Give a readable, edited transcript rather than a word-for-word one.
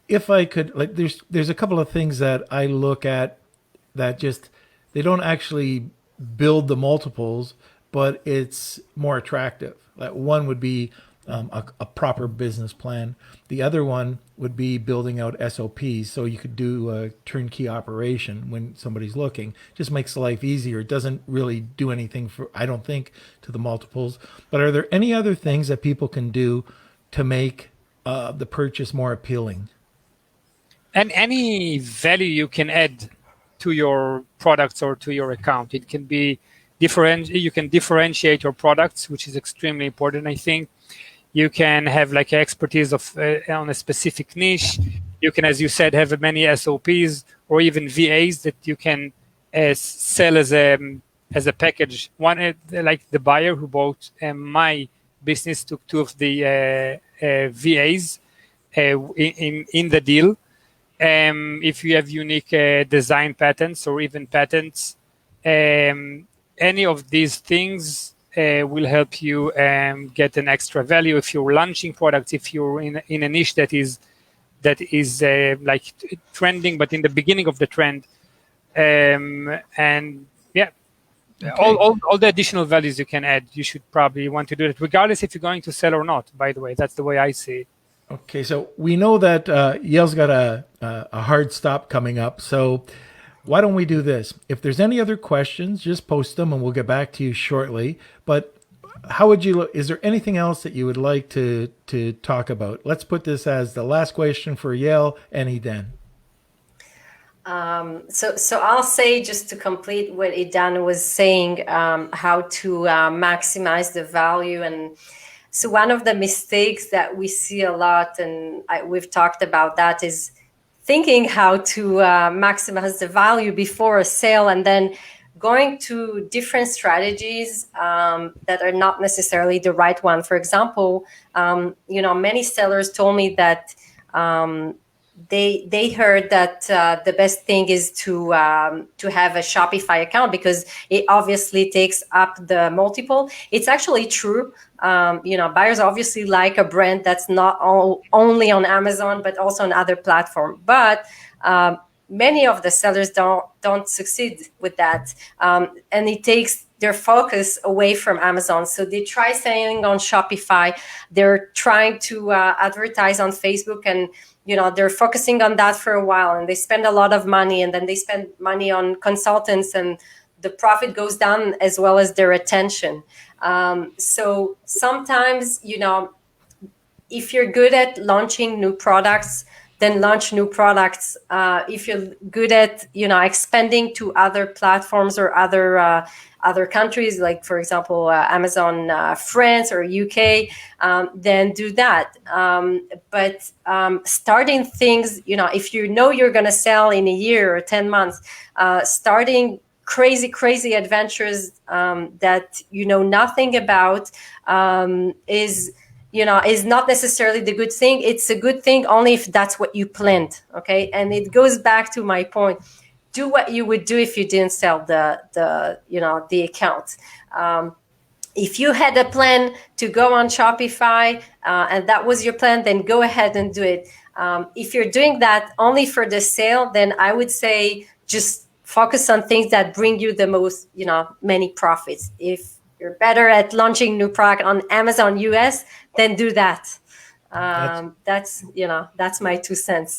if I could, like, there's a couple of things that I look at that just they don't actually build the multiples, but it's more attractive. Like one would be a proper business plan. The other one would be building out SOPs so you could do a turnkey operation when somebody's looking. Just makes life easier. It doesn't really do anything for, I don't think, to the multiples. But are there any other things that people can do to make the purchase more appealing? And any value you can add to your products or to your account, it can be different. You can differentiate your products, which is extremely important, I think. You can have like expertise of on a specific niche. You can, as you said, have many SOPs or even VAs that you can sell as a package. One like the buyer who bought my business took two of the VAs in the deal. If you have unique design patents or even patents, any of these things will help you get an extra value if you're launching products, if you're in a niche that is like trending, but in the beginning of the trend. And yeah, Okay. all the additional values you can add, you should probably want to do it, regardless if you're going to sell or not, by the way. That's the way I see it. Okay, so we know that Yale's got a hard stop coming up. So why don't we do this? If there's any other questions, just post them and we'll get back to you shortly. But how would you look? Is there anything else that you would like to talk about? Let's put this as the last question for Yale and Idan. So I'll say, just to complete what Idan was saying, how to maximize the value. And so one of the mistakes that we see a lot, and we've talked about that, is thinking how to maximize the value before a sale and then going to different strategies that are not necessarily the right one. For example, many sellers told me that they heard that the best thing is to have a Shopify account because it obviously takes up the multiple. It's actually true. Buyers obviously like a brand that's not only on Amazon but also on other platforms. But many of the sellers don't succeed with that, and it takes their focus away from Amazon. So they try selling on Shopify. They're trying to advertise on Facebook, and they're focusing on that for a while, and they spend a lot of money, and then they spend money on consultants, and the profit goes down as well as their attention. So sometimes, if you're good at launching new products, then launch new products. If you're good at, expanding to other platforms or other countries, like, for example, Amazon France or UK, then do that. But starting things, if you're going to sell in a year or 10 months, starting crazy adventures that you know nothing about is not necessarily the good thing. It's a good thing only if that's what you planned. Okay. And it goes back to my point. Do what you would do if you didn't sell the account. If you had a plan to go on Shopify and that was your plan, then go ahead and do it. If you're doing that only for the sale, then I would say just focus on things that bring you the most, many profits. If you're better at launching new product on Amazon US, then do that. That's my 2 cents.